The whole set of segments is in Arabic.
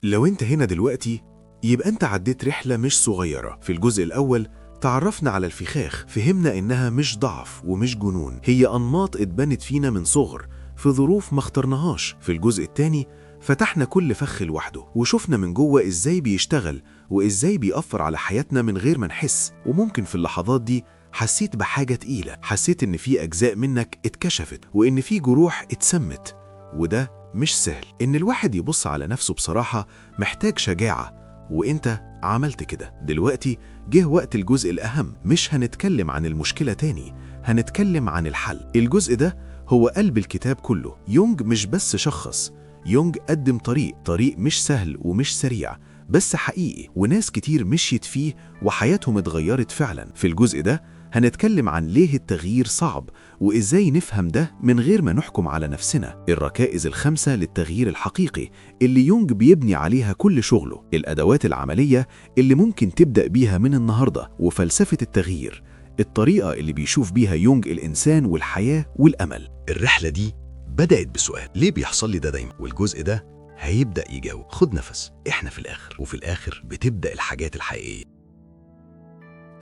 لو انت هنا دلوقتي يبقى انت عديت رحلة مش صغيرة. في الجزء الأول تعرفنا على الفخاخ، فهمنا إنها مش ضعف ومش جنون، هي أنماط اتبنت فينا من صغر في ظروف ما اخترناهاش. في الجزء الثاني فتحنا كل فخ لوحده وشفنا من جوه إزاي بيشتغل وإزاي بيأثر على حياتنا من غير ما نحس. وممكن في اللحظات دي حسيت بحاجة تقيلة، حسيت إن في أجزاء منك اتكشفت وإن في جروح اتسمت. وده مش سهل. إن الواحد يبص على نفسه بصراحة محتاج شجاعة، وإنت عملت كده. دلوقتي جه وقت الجزء الأهم. مش هنتكلم عن المشكلة تاني، هنتكلم عن الحل. الجزء ده هو قلب الكتاب كله. يونج مش بس شخص، يونج قدم طريق مش سهل ومش سريع بس حقيقي، وناس كتير مشيت فيه وحياتهم اتغيرت فعلا. في الجزء ده هنتكلم عن ليه التغيير صعب وإزاي نفهم ده من غير ما نحكم على نفسنا. الركائز ال5 للتغيير الحقيقي اللي يونج بيبني عليها كل شغله، الأدوات العملية اللي ممكن تبدأ بيها من النهاردة، وفلسفة التغيير، الطريقة اللي بيشوف بيها يونج الإنسان والحياة والأمل. الرحلة دي بدأت بسؤال: ليه بيحصل لي ده دايما؟ والجزء ده هيبدأ يجاوب. خد نفس، احنا في الآخر، وفي الآخر بتبدأ الحاجات الحقيقية.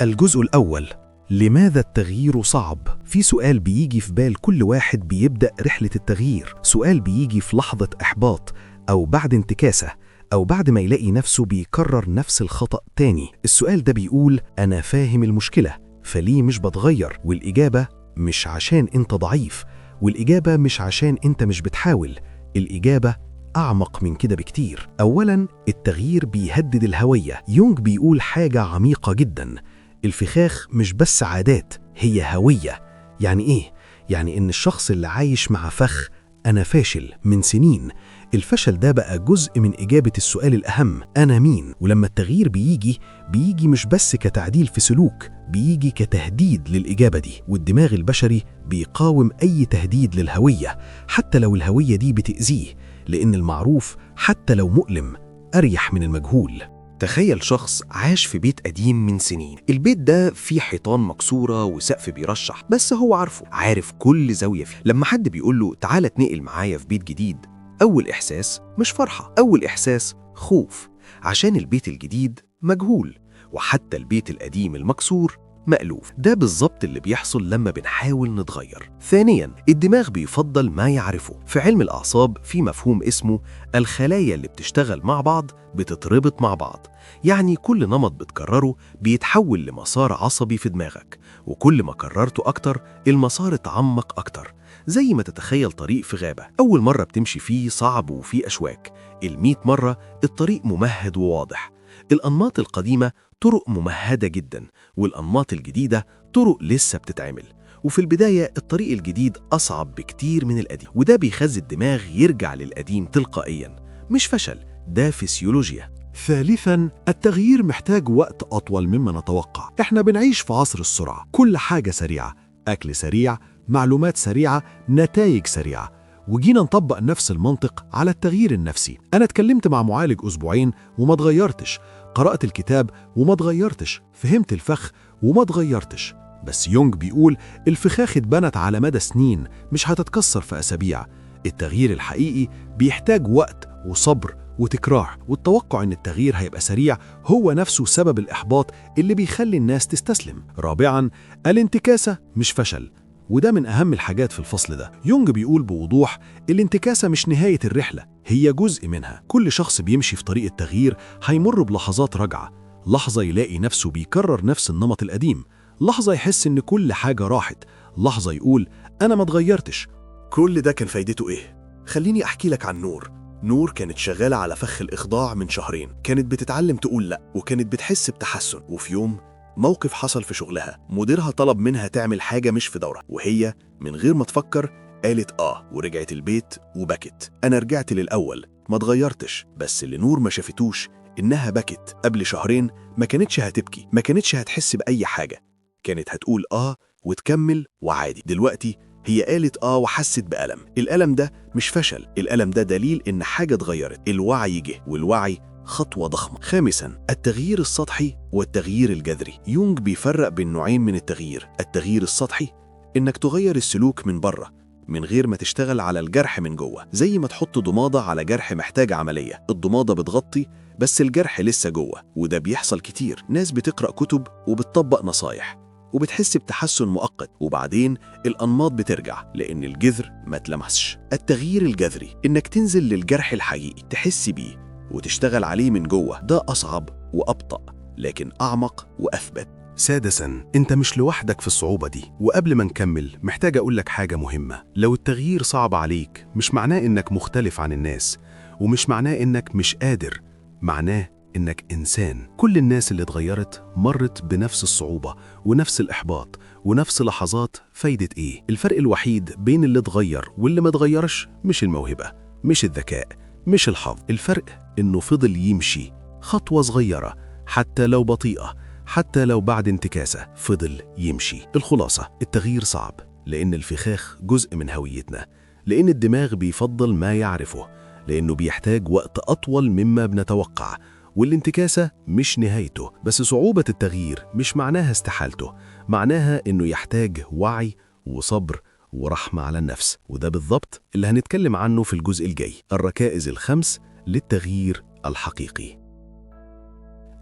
الجزء الأول: لماذا التغيير صعب؟ في سؤال بيجي في بال كل واحد بيبدأ رحلة التغيير، سؤال بيجي في لحظة إحباط أو بعد انتكاسة أو بعد ما يلاقي نفسه بيكرر نفس الخطأ تاني. السؤال ده بيقول: أنا فاهم المشكلة، فليه مش بتغير؟ والإجابة مش عشان أنت ضعيف، والإجابة مش عشان أنت مش بتحاول، الإجابة أعمق من كده بكتير. أولاً، التغيير بيهدد الهوية. يونج بيقول حاجة عميقة جداً: الفخاخ مش بس عادات، هي هوية. يعني إيه؟ يعني إن الشخص اللي عايش مع فخ أنا فاشل من سنين، الفشل ده بقى جزء من إجابة السؤال الأهم: أنا مين؟ ولما التغيير بيجي مش بس كتعديل في سلوك، بيجي كتهديد للإجابة دي. والدماغ البشري بيقاوم أي تهديد للهوية حتى لو الهوية دي بتأذيه، لأن المعروف حتى لو مؤلم أريح من المجهول. تخيل شخص عاش في بيت قديم من سنين، البيت ده فيه حيطان مكسورة وسقف بيرشح، بس هو عارف كل زاوية فيه. لما حد بيقول له تعالى اتنقل معايا في بيت جديد، أول إحساس مش فرحة، أول إحساس خوف، عشان البيت الجديد مجهول، وحتى البيت القديم المكسور مألوف. ده بالظبط اللي بيحصل لما بنحاول نتغير. ثانياً، الدماغ بيفضل ما يعرفه. في علم الأعصاب في مفهوم اسمه الخلايا اللي بتشتغل مع بعض بتتربط مع بعض. يعني كل نمط بتكرره بيتحول لمسار عصبي في دماغك، وكل ما كررته أكتر المسار اتعمق أكتر. زي ما تتخيل طريق في غابة، أول مرة بتمشي فيه صعب وفيه أشواك، 100 مرة الطريق ممهد وواضح. الأنماط القديمة طرق ممهدة جدا، والأنماط الجديدة طرق لسه بتتعمل. وفي البداية الطريق الجديد أصعب بكتير من القديم، وده بيخلي الدماغ يرجع للقديم تلقائيا. مش فشل، ده فسيولوجيا. ثالثاً، التغيير محتاج وقت أطول مما نتوقع. إحنا بنعيش في عصر السرعة، كل حاجة سريعة، أكل سريع، معلومات سريعة، نتائج سريعة. وجينا نطبق نفس المنطق على التغيير النفسي. أنا اتكلمت مع معالج أسبوعين وما اتغيرتش، قرأت الكتاب وما اتغيرتش، فهمت الفخ وما اتغيرتش. بس يونج بيقول الفخاخ اتبنت على مدى سنين، مش هتتكسر في أسابيع. التغيير الحقيقي بيحتاج وقت وصبر وتكرار، والتوقع إن التغيير هيبقى سريع هو نفسه سبب الإحباط اللي بيخلي الناس تستسلم. رابعاً، الانتكاسة مش فشل، وده من أهم الحاجات في الفصل ده. يونج بيقول بوضوح الانتكاسة مش نهاية الرحلة، هي جزء منها. كل شخص بيمشي في طريق التغيير هيمر بلحظات رجعة، لحظة يلاقي نفسه بيكرر نفس النمط القديم، لحظة يحس إن كل حاجة راحت، لحظة يقول أنا ما اتغيرتش. كل ده كان فايدته إيه؟ خليني أحكي لك عن نور كانت شغالة على فخ الإخضاع من شهرين، كانت بتتعلم تقول لأ، وكانت بتحس بتحسن. وفي يوم موقف حصل في شغلها، مديرها طلب منها تعمل حاجة مش في دورها، وهي من غير ما تفكر قالت ورجعت البيت وبكت. أنا رجعت للأول، ما اتغيرتش. بس اللي نور ما شافتوش إنها بكت. قبل شهرين ما كانتش هتبكي، ما كانتش هتحس بأي حاجة، كانت هتقول وتكمل وعادي. دلوقتي هي قالت وحست بألم. الألم ده مش فشل، الألم ده دليل إن حاجة اتغيرت، الوعي جه، والوعي خطوة ضخمة. خامساً، التغيير السطحي والتغيير الجذري. يونج بيفرق بين نوعين من التغيير. التغيير السطحي إنك تغير السلوك من بره، من غير ما تشتغل على الجرح من جوه، زي ما تحط ضمادة على جرح محتاج عملية. الضمادة بتغطي بس الجرح لسه جوه، وده بيحصل كتير. ناس بتقرأ كتب وبتطبق نصايح وبتحس بتحسن مؤقت، وبعدين الأنماط بترجع لأن الجذر ما اتلمسش. التغيير الجذري إنك تنزل للجرح الحقيقي، تحس بيه وتشتغل عليه من جوه، ده أصعب وأبطأ لكن أعمق وأثبت. سادساً، أنت مش لوحدك في الصعوبة دي. وقبل ما نكمل محتاج أقول لك حاجة مهمة. لو التغيير صعب عليك مش معناه إنك مختلف عن الناس، ومش معناه إنك مش قادر، معناه إنك إنسان. كل الناس اللي اتغيرت مرت بنفس الصعوبة ونفس الإحباط ونفس لحظات فايدة إيه. الفرق الوحيد بين اللي اتغير واللي ما اتغيرش مش الموهبة، مش الذكاء، مش الحظ. الفرق إنه فضل يمشي خطوة صغيرة، حتى لو بطيئة، حتى لو بعد انتكاسة، فضل يمشي. الخلاصة، التغيير صعب لأن الفخاخ جزء من هويتنا، لأن الدماغ بيفضل ما يعرفه، لأنه بيحتاج وقت أطول مما بنتوقع، والانتكاسة مش نهايته. بس صعوبة التغيير مش معناها استحالته، معناها إنه يحتاج وعي وصبر ورحمة على النفس. وده بالضبط اللي هنتكلم عنه في الجزء الجاي، الركائز الخمس للتغيير الحقيقي.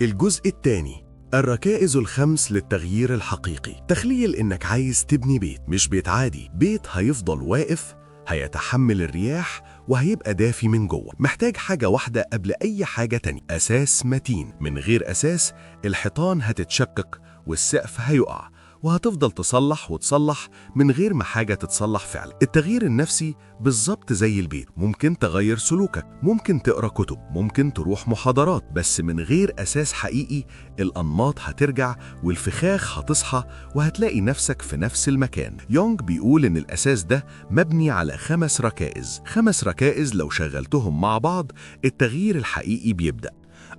الجزء الثاني، الركائز الخمس للتغيير الحقيقي. تخيل إنك عايز تبني بيت، مش بيت عادي، بيت هيفضل واقف، هيتحمل الرياح وهيبقى دافي من جوه. محتاج حاجة واحدة قبل أي حاجة تانية، أساس متين. من غير أساس الحيطان هتتشقق والسقف هيقع، وهتفضل تصلح وتصلح من غير ما حاجة تتصلح فعلا. التغيير النفسي بالظبط زي البيت، ممكن تغير سلوكك، ممكن تقرأ كتب، ممكن تروح محاضرات، بس من غير أساس حقيقي الأنماط هترجع والفخاخ هتصحى وهتلاقي نفسك في نفس المكان. يونغ بيقول إن الأساس ده مبني على 5 ركائز. 5 ركائز لو شغلتهم مع بعض التغيير الحقيقي بيبدأ.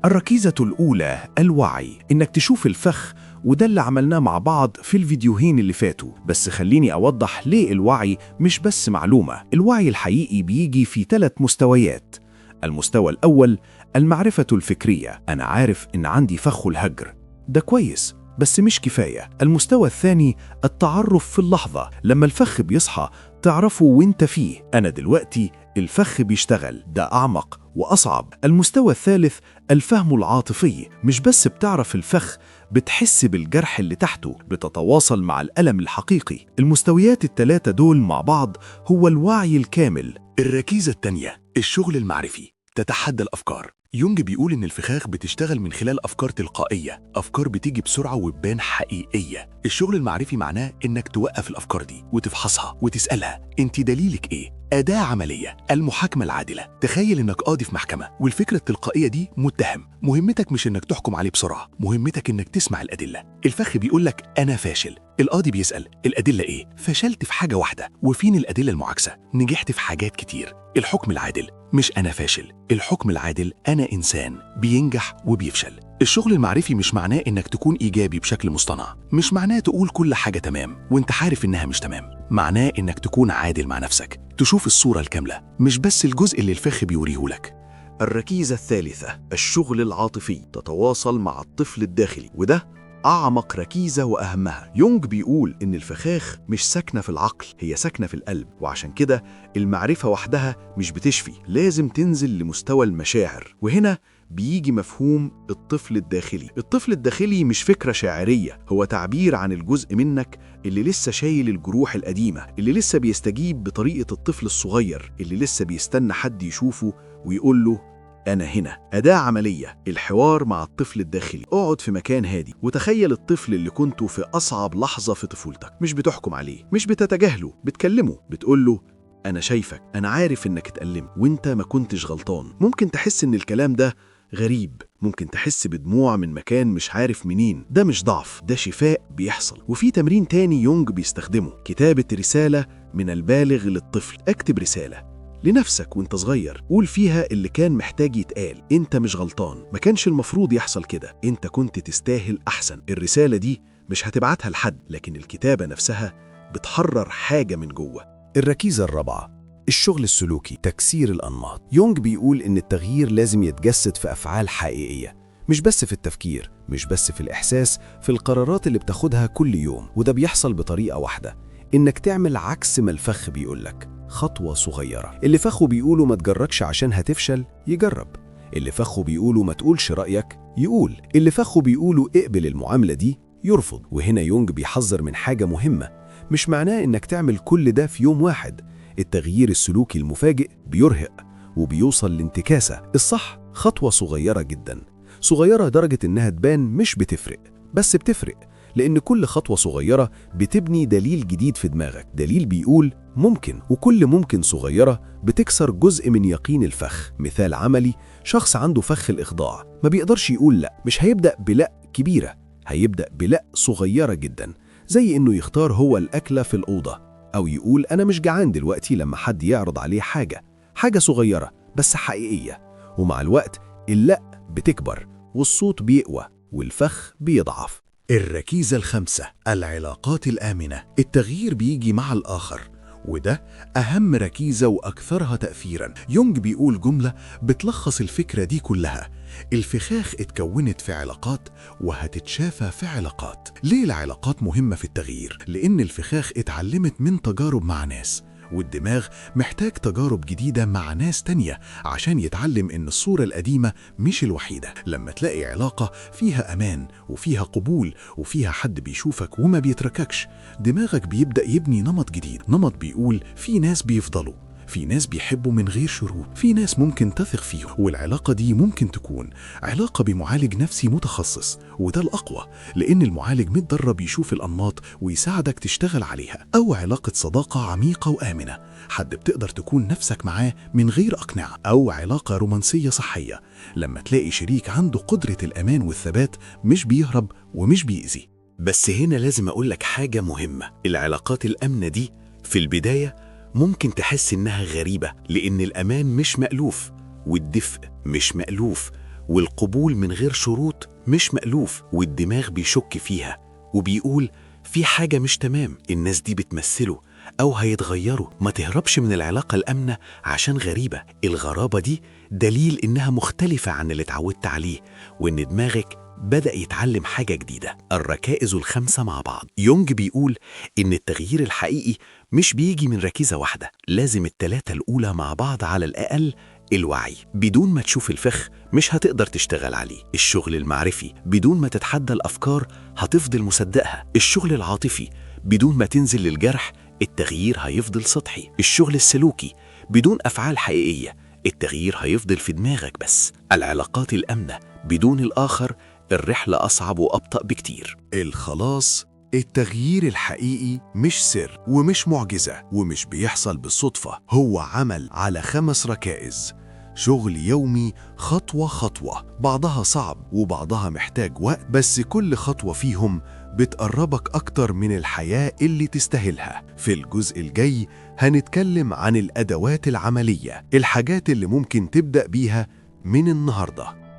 الركيزة الأولى الوعي، إنك تشوف الفخ، وده اللي عملناه مع بعض في الفيديوهين اللي فاتوا. بس خليني أوضح ليه الوعي مش بس معلومة. الوعي الحقيقي بيجي في 3 مستويات. المستوى الأول المعرفة الفكرية، أنا عارف إن عندي فخ الهجر، ده كويس بس مش كفاية. المستوى الثاني التعرف في اللحظة، لما الفخ بيصحى تعرفه وانت فيه، أنا دلوقتي الفخ بيشتغل، ده أعمق وأصعب. المستوى الثالث الفهم العاطفي، مش بس بتعرف الفخ، بتحس بالجرح اللي تحته، بتتواصل مع الألم الحقيقي. المستويات ال3 دول مع بعض هو الوعي الكامل. الركيزة الثانية الشغل المعرفي، تتحدى الأفكار. يونج بيقول إن الفخاخ بتشتغل من خلال أفكار تلقائية، أفكار بتيجي بسرعة وتبان حقيقية. الشغل المعرفي معناه إنك توقف الأفكار دي وتفحصها وتسألها أنت دليلك إيه؟ أداة عملية، المحاكمة العادلة. تخيل إنك قاضي في محكمة والفكرة التلقائية دي متهم، مهمتك مش إنك تحكم عليه بسرعة، مهمتك إنك تسمع الأدلة. الفخ بيقولك أنا فاشل، القاضي بيسأل الأدلة إيه؟ فشلت في حاجة واحدة، وفين الأدلة المعاكسة؟ نجحت في حاجات كتير. الحكم العادل مش أنا فاشل، الحكم العادل أنا إنسان بينجح وبيفشل. الشغل المعرفي مش معناه إنك تكون إيجابي بشكل مصطنع، مش معناه تقول كل حاجة تمام وإنت عارف إنها مش تمام، معناه إنك تكون عادل مع نفسك، تشوف الصورة الكاملة مش بس الجزء اللي الفخ بيوريهولك. الركيزة الثالثة الشغل العاطفي، تتواصل مع الطفل الداخلي، وده أعمق ركيزة وأهمها. يونج بيقول إن الفخاخ مش ساكنة في العقل، هي ساكنة في القلب، وعشان كده المعرفة وحدها مش بتشفي، لازم تنزل لمستوى المشاعر. وهنا بيجي مفهوم الطفل الداخلي. الطفل الداخلي مش فكرة شاعرية، هو تعبير عن الجزء منك اللي لسه شايل الجروح القديمة، اللي لسه بيستجيب بطريقة الطفل الصغير، اللي لسه بيستنى حد يشوفه ويقول له أنا هنا. أداة عملية، الحوار مع الطفل الداخلي. اقعد في مكان هادي وتخيل الطفل اللي كنته في أصعب لحظة في طفولتك، مش بتحكم عليه، مش بتتجاهله، بتكلمه، بتقول له أنا شايفك، أنا عارف إنك اتألمت وإنت ما كنتش غلطان. ممكن تحس إن الكلام ده غريب، ممكن تحس بدموع من مكان مش عارف منين، ده مش ضعف، ده شفاء بيحصل. وفي تمرين تاني يونج بيستخدمه، كتابة رسالة من البالغ للطفل. اكتب رسالة لنفسك وانت صغير، قول فيها اللي كان محتاج يتقال، انت مش غلطان، ما كانش المفروض يحصل كده، انت كنت تستاهل احسن. الرسالة دي مش هتبعتها لحد، لكن الكتابة نفسها بتحرر حاجة من جوه. الركيزة الرابعة الشغل السلوكي، تكسير الأنماط. يونج بيقول إن التغيير لازم يتجسد في أفعال حقيقية، مش بس في التفكير، مش بس في الإحساس، في القرارات اللي بتاخدها كل يوم. وده بيحصل بطريقة واحدة، إنك تعمل عكس ما الفخ بيقولك، خطوة صغيرة. اللي فخه بيقوله ما تجركش عشان هتفشل، يجرب. اللي فخه بيقوله ما تقولش رأيك، يقول. اللي فخه بيقوله اقبل المعاملة دي، يرفض. وهنا يونج بيحذر من حاجة مهمة، مش معناه إنك تعمل كل ده في يوم واحد. التغيير السلوكي المفاجئ بيرهق وبيوصل لانتكاسة. الصح خطوة صغيرة جدا، صغيرة درجة إنها تبان مش بتفرق، بس بتفرق، لأن كل خطوة صغيرة بتبني دليل جديد في دماغك، دليل بيقول ممكن. وكل ممكن صغيرة بتكسر جزء من يقين الفخ. مثال عملي، شخص عنده فخ الإخضاع، ما بيقدرش يقول لأ. مش هيبدأ بلأ كبيرة، هيبدأ بلأ صغيرة جدا، زي إنه يختار هو الأكلة في الأوضة، أو يقول أنا مش جعان دلوقتي لما حد يعرض عليه حاجة صغيرة بس حقيقية. ومع الوقت اللأ بتكبر والصوت بيقوى والفخ بيضعف. الركيزة الخامسة، العلاقات الآمنة. التغيير بيجي مع الآخر، وده أهم ركيزة وأكثرها تأثيراً. يونج بيقول جملة بتلخص الفكرة دي كلها: الفخاخ اتكونت في علاقات وهتتشافى في علاقات. ليه العلاقات مهمة في التغيير؟ لأن الفخاخ اتعلمت من تجارب مع ناس، والدماغ محتاج تجارب جديدة مع ناس تانية عشان يتعلم إن الصورة القديمة مش الوحيدة. لما تلاقي علاقة فيها أمان وفيها قبول وفيها حد بيشوفك وما بيترككش، دماغك بيبدأ يبني نمط جديد، نمط بيقول في ناس بيفضلوا، في ناس بيحبوا من غير شروط، في ناس ممكن تثق فيهم. والعلاقة دي ممكن تكون علاقة بمعالج نفسي متخصص، وده الأقوى لأن المعالج متدرب يشوف الأنماط ويساعدك تشتغل عليها، أو علاقة صداقة عميقة وآمنة، حد بتقدر تكون نفسك معاه من غير أقنعة، أو علاقة رومانسية صحية لما تلاقي شريك عنده قدرة الأمان والثبات، مش بيهرب ومش بيأذي. بس هنا لازم أقولك حاجة مهمة، العلاقات الآمنة دي في البداية ممكن تحس إنها غريبة، لأن الأمان مش مألوف، والدفء مش مألوف، والقبول من غير شروط مش مألوف، والدماغ بيشك فيها وبيقول في حاجة مش تمام، الناس دي بتمثله أو هيتغيروا. ما تهربش من العلاقة الآمنة عشان غريبة، الغرابة دي دليل إنها مختلفة عن اللي اتعودت عليه، وإن دماغك بدأ يتعلم حاجة جديدة. الركائز الخمسة مع بعض. يونج بيقول إن التغيير الحقيقي مش بيجي من ركيزة واحدة، لازم التلاتة الأولى مع بعض. على الأقل الوعي، بدون ما تشوف الفخ مش هتقدر تشتغل عليه. الشغل المعرفي، بدون ما تتحدى الأفكار هتفضل مصدقها. الشغل العاطفي، بدون ما تنزل للجرح التغيير هيفضل سطحي. الشغل السلوكي، بدون أفعال حقيقية التغيير هيفضل في دماغك بس. العلاقات الآمنة، بدون الآخر الرحلة أصعب وأبطأ بكتير. الخلاص، التغيير الحقيقي مش سر ومش معجزة ومش بيحصل بالصدفة، هو عمل على 5 ركائز، شغل يومي خطوة خطوة، بعضها صعب وبعضها محتاج وقت، بس كل خطوة فيهم بتقربك أكتر من الحياة اللي تستاهلها. في الجزء الجاي هنتكلم عن الأدوات العملية، الحاجات اللي ممكن تبدأ بيها من النهاردة.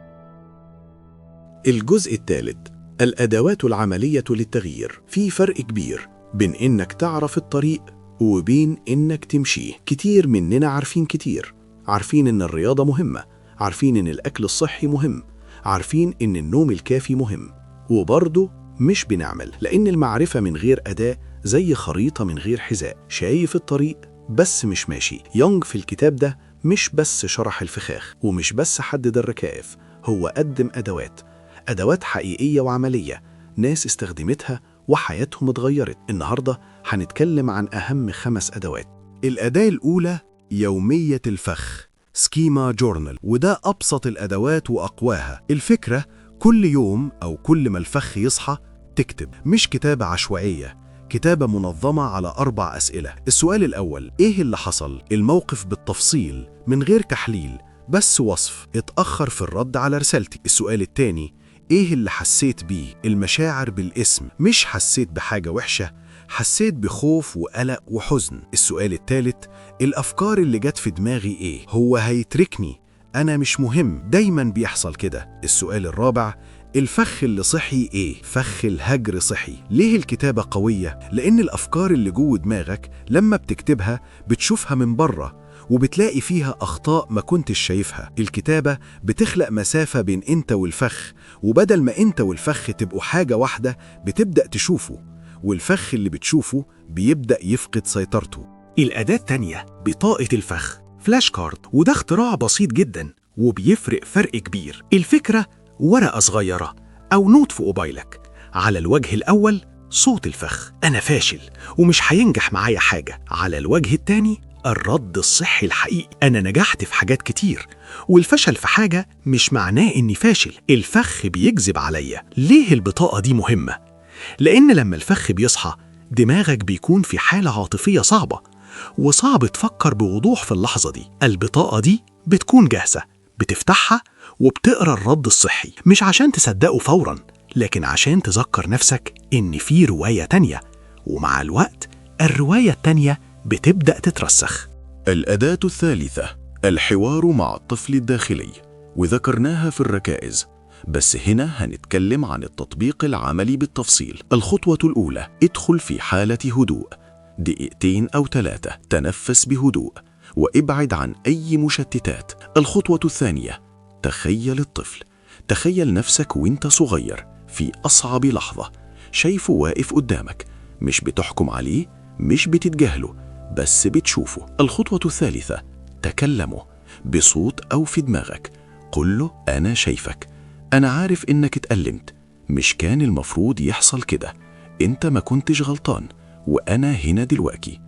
الجزء الثالث، الأدوات العملية للتغيير. في فرق كبير بين إنك تعرف الطريق وبين إنك تمشيه. كتير مننا عارفين كتير، عارفين إن الرياضة مهمة، عارفين إن الأكل الصحي مهم، عارفين إن النوم الكافي مهم، وبرضه مش بنعمل، لأن المعرفة من غير أداة زي خريطة من غير حذاء، شايف الطريق بس مش ماشي. يونج في الكتاب ده مش بس شرح الفخاخ ومش بس حدد الركائف، هو قدم أدوات حقيقية وعملية، ناس استخدمتها وحياتهم اتغيرت. النهاردة هنتكلم عن أهم 5 أدوات. الأداة الأولى يومية الفخ، سكيما جورنال، وده أبسط الأدوات وأقواها. الفكرة كل يوم أو كل ما الفخ يصحى تكتب، مش كتابة عشوائية، كتابة منظمة على 4 أسئلة. السؤال الأول، إيه اللي حصل؟ الموقف بالتفصيل من غير كحليل، بس وصف. اتأخر في الرد على رسالتي. السؤال التاني، إيه اللي حسيت بيه؟ المشاعر بالاسم، مش حسيت بحاجة وحشة، حسيت بخوف وقلق وحزن. السؤال الثالث، الأفكار اللي جت في دماغي إيه؟ هو هيتركني؟ أنا مش مهم؟ دايما بيحصل كده. السؤال الرابع، الفخ اللي صحي إيه؟ فخ الهجر صحي. ليه الكتابة قوية؟ لأن الأفكار اللي جوه دماغك لما بتكتبها بتشوفها من بره وبتلاقي فيها أخطاء ما كنتش شايفها. الكتابة بتخلق مسافة بين أنت والفخ، وبدل ما أنت والفخ تبقوا حاجة واحدة بتبدأ تشوفه. والفخ اللي بتشوفه بيبدأ يفقد سيطرته. الأداة التانية بطاقة الفخ، فلاش كارد، وده اختراع بسيط جدا وبيفرق فرق كبير. الفكرة ورقة صغيرة أو نوت في موبايلك، على الوجه الأول صوت الفخ: أنا فاشل ومش هينجح معايا حاجة. على الوجه التاني الرد الصحي الحقيقي: أنا نجحت في حاجات كتير، والفشل في حاجة مش معناه إني فاشل، الفخ بيكذب عليا. ليه البطاقة دي مهمة؟ لأن لما الفخ بيصحى دماغك بيكون في حالة عاطفية صعبة، وصعب تفكر بوضوح في اللحظة دي. البطاقة دي بتكون جاهزة، بتفتحها وبتقرأ الرد الصحي، مش عشان تصدقه فوراً، لكن عشان تذكر نفسك إن في رواية تانية، ومع الوقت الرواية التانية بتبدأ تترسخ. الأداة الثالثة الحوار مع الطفل الداخلي، وذكرناها في الركائز، بس هنا هنتكلم عن التطبيق العملي بالتفصيل. الخطوة الأولى: ادخل في حالة هدوء، 2 أو 3 دقائق، تنفس بهدوء وابعد عن أي مشتتات. الخطوة الثانية: تخيل الطفل، تخيل نفسك وانت صغير في أصعب لحظة، شايفه واقف قدامك، مش بتحكم عليه، مش بتتجاهله، بس بتشوفه. الخطوة الثالثة: تكلمه بصوت أو في دماغك، قل له: أنا شايفك، أنا عارف إنك اتألمت، مش كان المفروض يحصل كده، أنت ما كنتش غلطان، وأنا هنا دلوقتي.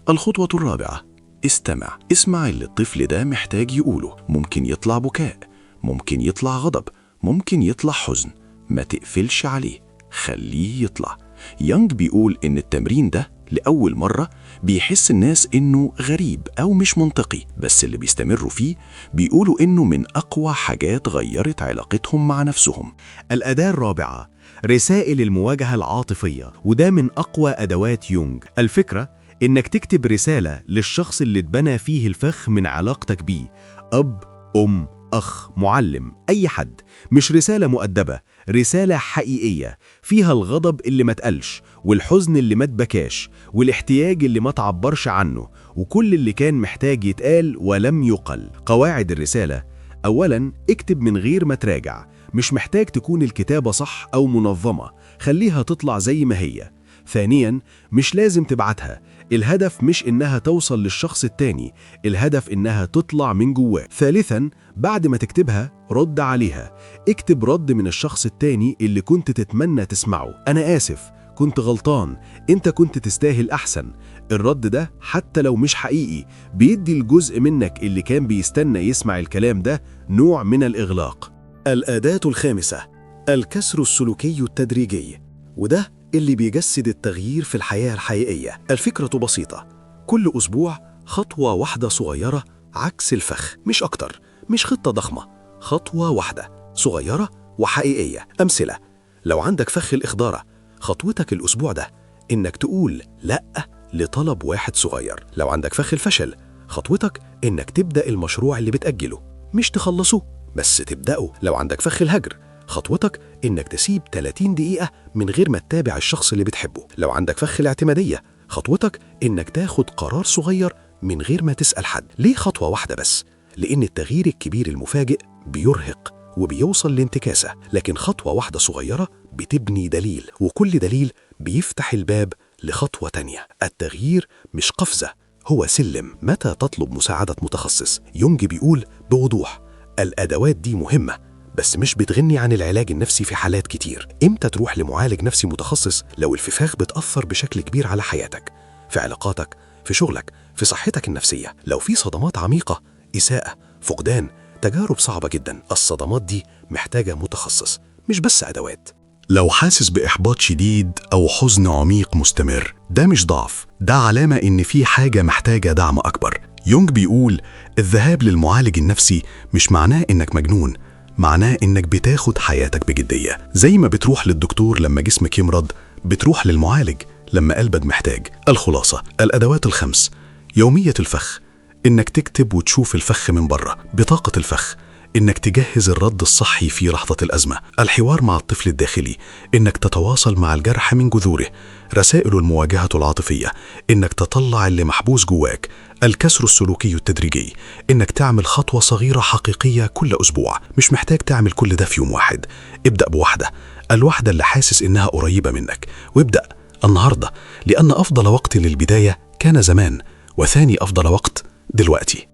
الخطوة الرابعة: استمع، اسمع اللي الطفل ده محتاج يقوله. ممكن يطلع بكاء، ممكن يطلع غضب، ممكن يطلع حزن، ما تقفلش عليه، خليه يطلع. يونغ بيقول إن التمرين ده لأول مرة بيحس الناس إنه غريب أو مش منطقي، بس اللي بيستمروا فيه بيقولوا إنه من أقوى حاجات غيرت علاقتهم مع نفسهم. الأداة الرابعة رسائل المواجهة العاطفية، وده من أقوى أدوات يونغ. الفكرة إنك تكتب رسالة للشخص اللي اتبنى فيه الفخ من علاقتك بيه، أب، أم، أخ، معلم، أي حد. مش رسالة مؤدبة، رسالة حقيقية فيها الغضب اللي ما تقلش، والحزن اللي ما تبكاش، والاحتياج اللي ما تعبرش عنه، وكل اللي كان محتاج يتقال ولم يقل. قواعد الرسالة: أولاً، اكتب من غير ما تراجع، مش محتاج تكون الكتابة صح أو منظمة، خليها تطلع زي ما هي. ثانياً، مش لازم تبعتها، الهدف مش إنها توصل للشخص التاني، الهدف إنها تطلع من جواه. ثالثاً، بعد ما تكتبها رد عليها، اكتب رد من الشخص التاني اللي كنت تتمنى تسمعه: أنا آسف، كنت غلطان، أنت كنت تستاهل أحسن. الرد ده حتى لو مش حقيقي بيدي الجزء منك اللي كان بيستنى يسمع الكلام ده نوع من الإغلاق. الأداة الخامسة الكسر السلوكي التدريجي، وده اللي بيجسد التغيير في الحياة الحقيقية. الفكرة بسيطة، كل أسبوع خطوة واحدة صغيرة عكس الفخ، مش أكتر، مش خطة ضخمة، خطوة واحدة صغيرة وحقيقية. أمثلة: لو عندك فخ الإخضارة، خطوتك الأسبوع ده إنك تقول لأ لطلب واحد صغير. لو عندك فخ الفشل، خطوتك إنك تبدأ المشروع اللي بتأجله، مش تخلصه بس تبدأه. لو عندك فخ الهجر، خطوتك إنك تسيب 30 دقيقة من غير ما تتابع الشخص اللي بتحبه. لو عندك فخ الاعتمادية، خطوتك إنك تاخد قرار صغير من غير ما تسأل حد. ليه خطوة واحدة بس؟ لأن التغيير الكبير المفاجئ بيرهق وبيوصل لانتكاسة، لكن خطوة واحدة صغيرة بتبني دليل، وكل دليل بيفتح الباب لخطوة تانية. التغيير مش قفزة، هو سلم. متى تطلب مساعدة متخصص؟ يونغ بيقول بوضوح: الأدوات دي مهمة بس مش بتغني عن العلاج النفسي في حالات كتير. إمتى تروح لمعالج نفسي متخصص؟ لو الفخاخ بتأثر بشكل كبير على حياتك، في علاقاتك، في شغلك، في صحتك النفسية. لو في صدمات عميقة، إساءة، فقدان، تجارب صعبة جدا، الصدمات دي محتاجة متخصص مش بس أدوات. لو حاسس بإحباط شديد أو حزن عميق مستمر، ده مش ضعف، ده علامة إن في حاجة محتاجة دعم أكبر. يونغ بيقول الذهاب للمعالج النفسي مش معناه إنك مجنون، معناه إنك بتاخد حياتك بجدية. زي ما بتروح للدكتور لما جسمك يمرض، بتروح للمعالج لما قلبك محتاج. الخلاصة: الأدوات الخمس: يومية الفخ، إنك تكتب وتشوف الفخ من بره. بطاقة الفخ، إنك تجهز الرد الصحي في لحظة الأزمة. الحوار مع الطفل الداخلي، إنك تتواصل مع الجرح من جذوره. رسائل المواجهة العاطفية، إنك تطلع اللي محبوس جواك. الكسر السلوكي التدريجي، إنك تعمل خطوة صغيرة حقيقية كل أسبوع. مش محتاج تعمل كل ده في يوم واحد، ابدأ بواحدة، الواحدة اللي حاسس إنها قريبة منك، وابدأ النهاردة، لأن أفضل وقت للبداية كان زمان، وثاني أفضل وقت دلوقتي.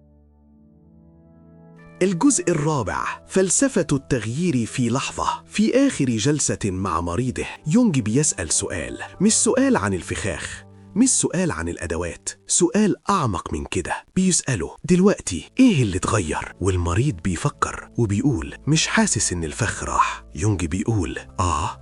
الجزء الرابع: فلسفة التغيير في لحظة. في آخر جلسة مع مريضه، يونج بيسأل سؤال، مش سؤال عن الفخاخ، مش سؤال عن الأدوات، سؤال أعمق من كده. بيسأله دلوقتي إيه اللي اتغير؟ والمريض بيفكر وبيقول مش حاسس إن الفخ راح. يونج بيقول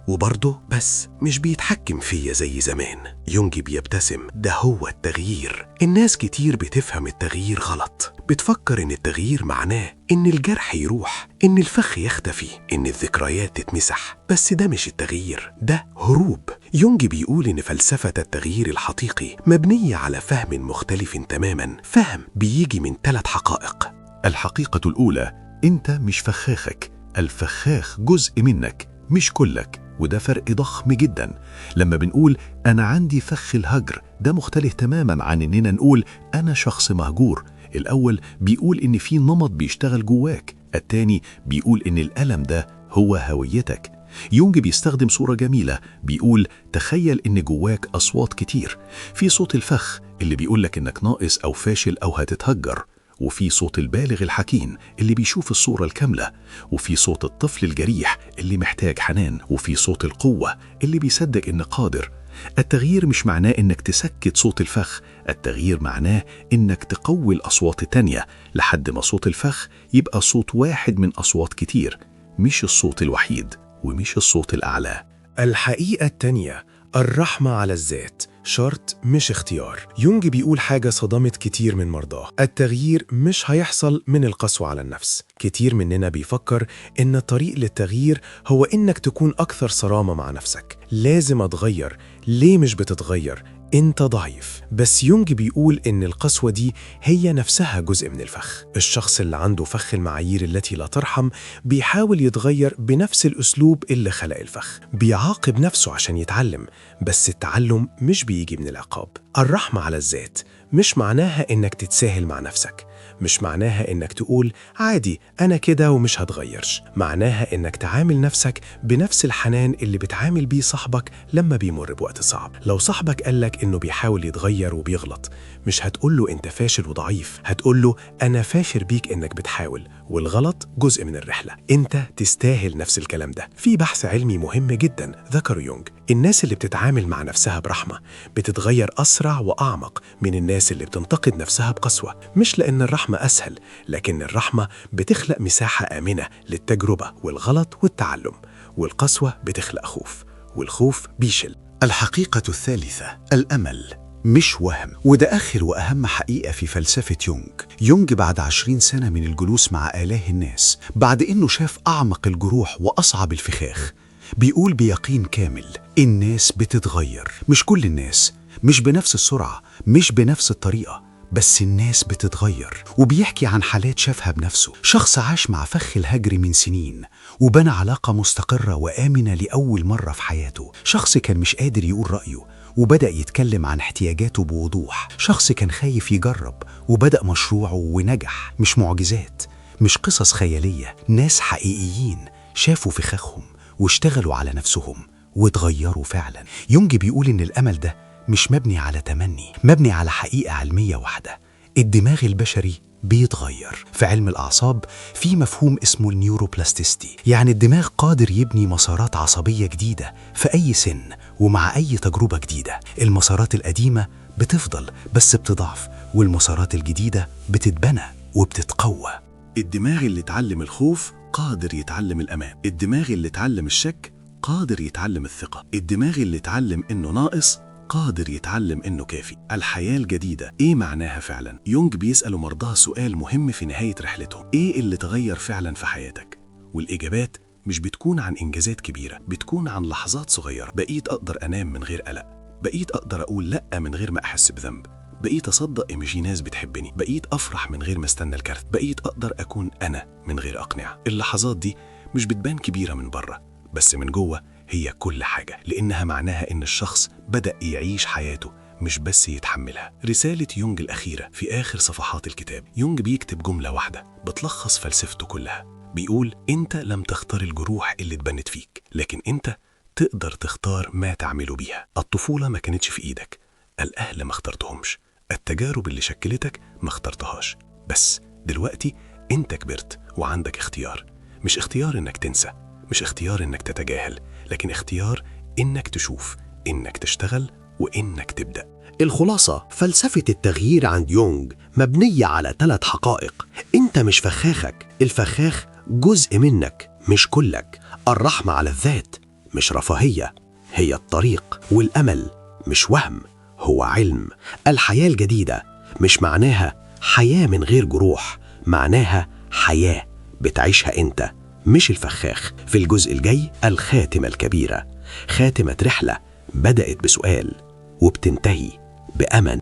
وبرضه بس مش بيتحكم فيا زي زمان. يونج بيبتسم، ده هو التغيير. الناس كتير بتفهم التغيير غلط، بتفكر إن التغيير معناه إن الجرح يروح، إن الفخ يختفي، إن الذكريات تتمسح. بس ده مش التغيير، ده هروب. يونج بيقول إن فلسفة التغيير الحقيقي مبنية على فهم مختلف تماماً، فهم بيجي من 3 حقائق. الحقيقة الأولى: أنت مش فخاخك، الفخاخ جزء منك مش كلك، وده فرق ضخم جدا. لما بنقول أنا عندي فخ الهجر، ده مختلف تماما عن إننا نقول أنا شخص مهجور. الأول بيقول إن في نمط بيشتغل جواك، التاني بيقول إن الألم ده هو هويتك. يونج بيستخدم صورة جميلة، بيقول تخيل إن جواك أصوات كتير، في صوت الفخ اللي بيقولك إنك ناقص أو فاشل أو هتتهجر، وفي صوت البالغ الحكيم اللي بيشوف الصورة الكاملة، وفي صوت الطفل الجريح اللي محتاج حنان، وفي صوت القوة اللي بيصدق إنه قادر. التغيير مش معناه إنك تسكت صوت الفخ، التغيير معناه إنك تقوي الأصوات التانية لحد ما صوت الفخ يبقى صوت واحد من أصوات كتير، مش الصوت الوحيد ومش الصوت الأعلى. الحقيقة التانية: الرحمة على الذات شرط مش اختيار. يونج بيقول حاجة صدمت كتير من مرضاه: التغيير مش هيحصل من القسوة على النفس. كتير مننا بيفكر إن الطريق للتغيير هو إنك تكون أكثر صرامة مع نفسك. لازم أتغير. ليه مش بتتغير؟ انت ضعيف. بس يونج بيقول ان القسوة دي هي نفسها جزء من الفخ. الشخص اللي عنده فخ المعايير التي لا ترحم بيحاول يتغير بنفس الأسلوب اللي خلق الفخ، بيعاقب نفسه عشان يتعلم، بس التعلم مش بيجي من العقاب. الرحمة على الذات مش معناها انك تتساهل مع نفسك، مش معناها انك تقول عادي انا كده ومش هتغيرش. معناها انك تعامل نفسك بنفس الحنان اللي بتعامل بيه صاحبك لما بيمر بوقت صعب. لو صاحبك قالك انه بيحاول يتغير وبيغلط، مش هتقوله انت فاشل وضعيف، هتقوله انا فاشر بيك انك بتحاول، والغلط جزء من الرحلة. انت تستاهل نفس الكلام ده. في بحث علمي مهم جدا ذكره يونج: الناس اللي بتتعامل مع نفسها برحمة بتتغير أسرع وأعمق من الناس اللي بتنتقد نفسها بقسوة. مش لأن الرحمة أسهل، لكن الرحمة بتخلق مساحة آمنة للتجربة والغلط والتعلم، والقسوة بتخلق خوف، والخوف بيشل. الحقيقة الثالثة: الأمل مش وهم، وده آخر وأهم حقيقة في فلسفة يونج بعد 20 سنة من الجلوس مع آلاف الناس، بعد إنه شاف أعمق الجروح وأصعب الفخاخ، بيقول بيقين كامل: الناس بتتغير، مش كل الناس، مش بنفس السرعة، مش بنفس الطريقة، بس الناس بتتغير. وبيحكي عن حالات شافها بنفسه: شخص عاش مع فخ الهجر من سنين وبنى علاقة مستقرة وآمنة لأول مرة في حياته. شخص كان مش قادر يقول رأيه وبدأ يتكلم عن احتياجاته بوضوح. شخص كان خايف يجرب وبدأ مشروعه ونجح. مش معجزات، مش قصص خيالية، ناس حقيقيين شافوا فخاخهم واشتغلوا على نفسهم واتغيروا فعلا. يونج بيقول إن الأمل ده مش مبني على تمني، مبني على حقيقة علمية واحدة: الدماغ البشري بيتغير. في علم الأعصاب في مفهوم اسمه النيوروبلاستيستي، يعني الدماغ قادر يبني مسارات عصبية جديدة في أي سن ومع أي تجربة جديدة. المسارات القديمة بتفضل بس بتضعف، والمسارات الجديدة بتتبنى وبتتقوى. الدماغ اللي اتعلم الخوف قادر يتعلم الأمان، الدماغ اللي اتعلم الشك قادر يتعلم الثقة، الدماغ اللي اتعلم إنه ناقص قادر يتعلم إنه كافي. الحياة الجديدة إيه معناها فعلا؟ يونج بيسأل مرضاه سؤال مهم في نهاية رحلتهم: إيه اللي تغير فعلا في حياتك؟ والإجابات مش بتكون عن إنجازات كبيرة، بتكون عن لحظات صغيرة. بقيت أقدر أنام من غير قلق، بقيت أقدر أقول لأ من غير ما أحس بذنب، بقيت أصدق إن في ناس بتحبني، بقيت أفرح من غير ما استنى الكارثة، بقيت أقدر أكون أنا من غير أقنعة. اللحظات دي مش بتبان كبيرة من بره، بس من جوه هي كل حاجة، لأنها معناها إن الشخص بدأ يعيش حياته مش بس يتحملها. رسالة يونج الأخيرة في آخر صفحات الكتاب، يونج بيكتب جملة واحدة بتلخص فلسفته كلها. بيقول: أنت لم تختار الجروح اللي اتبنت فيك، لكن أنت تقدر تختار ما تعمل بيها. الطفولة ما كانتش في إيدك، الأهل ما اخترتهمش، التجارب اللي شكلتك ما اخترتهاش، بس دلوقتي أنت كبرت وعندك اختيار. مش اختيار إنك تنسى، مش اختيار إنك تتجاهل، لكن اختيار إنك تشوف، إنك تشتغل، وإنك تبدأ. الخلاصة، فلسفة التغيير عند يونغ مبنية على 3 حقائق. انت مش فخاخك، الفخاخ جزء منك مش كلك. الرحمة على الذات مش رفاهية، هي الطريق. والأمل مش وهم، هو علم. الحياة الجديدة مش معناها حياة من غير جروح، معناها حياة بتعيشها انت مش الفخاخ. في الجزء الجاي الخاتمة الكبيرة، خاتمة رحلة بدأت بسؤال وبتنتهي بأمل.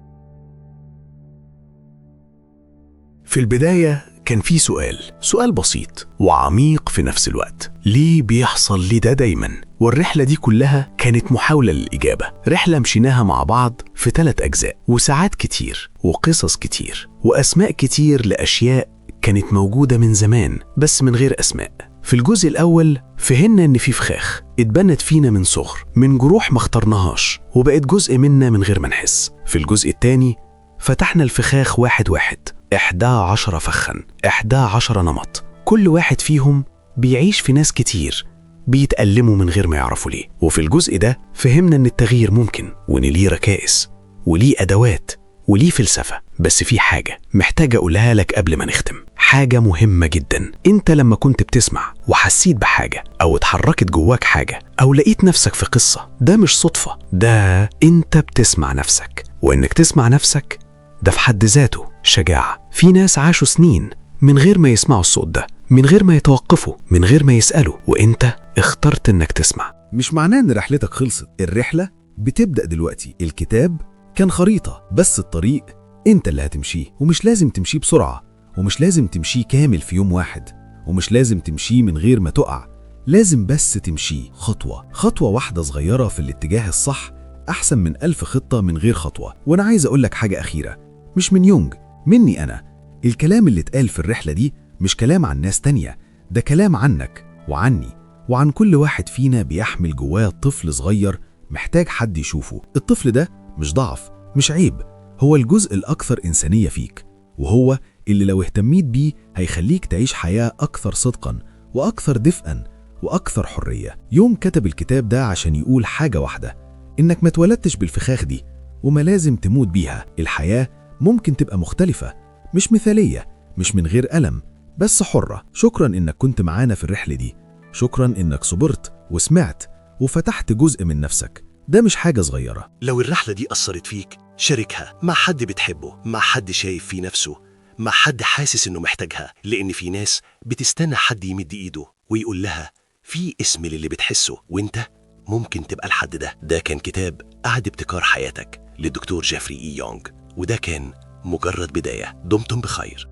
في البداية كان في سؤال بسيط وعميق في نفس الوقت: ليه بيحصل لي ده دايما؟ والرحلة دي كلها كانت محاولة للإجابة، رحلة مشيناها مع بعض في 3 أجزاء، وساعات كتير وقصص كتير وأسماء كتير لأشياء كانت موجودة من زمان بس من غير أسماء. في الجزء الأول فهمنا إن في فخاخ اتبنت فينا من صغر، من جروح ما اخترناهاش وبقت جزء منا من غير ما نحس. في الجزء الثاني فتحنا الفخاخ واحد واحد، 11 فخا، 11 نمط، كل واحد فيهم بيعيش في ناس كتير بيتألموا من غير ما يعرفوا ليه. وفي الجزء ده فهمنا إن التغيير ممكن، وإن ليه ركائز وليه أدوات وليه فلسفة. بس في حاجة محتاج أقولها لك قبل ما نختم، حاجة مهمة جدا. انت لما كنت بتسمع وحسيت بحاجة أو اتحركت جواك حاجة أو لقيت نفسك في قصة، ده مش صدفة، ده انت بتسمع نفسك. وإنك تسمع نفسك ده في حد ذاته شجاعة. في ناس عاشوا سنين من غير ما يسمعوا الصوت ده، من غير ما يتوقفوا، من غير ما يسألوا، وانت اخترت انك تسمع. مش معناه إن رحلتك خلصت، الرحلة بتبدأ دلوقتي. الكتاب كان خريطة، بس الطريق انت اللي هتمشيه، ومش لازم تمشيه بسرعة، ومش لازم تمشيه كامل في يوم واحد، ومش لازم تمشيه من غير ما تقع. لازم بس تمشيه خطوة واحدة صغيرة في الاتجاه الصح أحسن من 1000 خطة من غير خطوة. وأنا عايز أقولك حاجة أخيرة، مش من يونغ، مني أنا. الكلام اللي اتقال في الرحلة دي مش كلام عن ناس تانية، ده كلام عنك وعني وعن كل واحد فينا بيحمل جواه طفل صغير محتاج حد يشوفه. الطفل ده مش ضعف، مش عيب، هو الجزء الأكثر إنسانية فيك، وهو اللي لو اهتميت بيه هيخليك تعيش حياة أكثر صدقاً وأكثر دفئاً وأكثر حرية. يوم كتب الكتاب ده عشان يقول حاجة واحدة، إنك ما اتولدتش بالفخاخ دي وما لازم تموت بيها. الحياة ممكن تبقى مختلفة، مش مثالية، مش من غير ألم، بس حرة. شكراً إنك كنت معانا في الرحلة دي، شكراً إنك صبرت وسمعت وفتحت جزء من نفسك، ده مش حاجة صغيرة. لو الرحلة دي أثرت فيك شاركها مع حد بتحبه، مع حد شايف فيه نفسه، مع حد حاسس إنه محتاجها، لأن في ناس بتستنى حد يمد إيده ويقول لها في اسم للي بتحسه، وإنت ممكن تبقى الحد ده. ده كان كتاب أعد ابتكار حياتك للدكتور جيفري إي يونغ، وده كان مجرد بداية. دمتم بخير.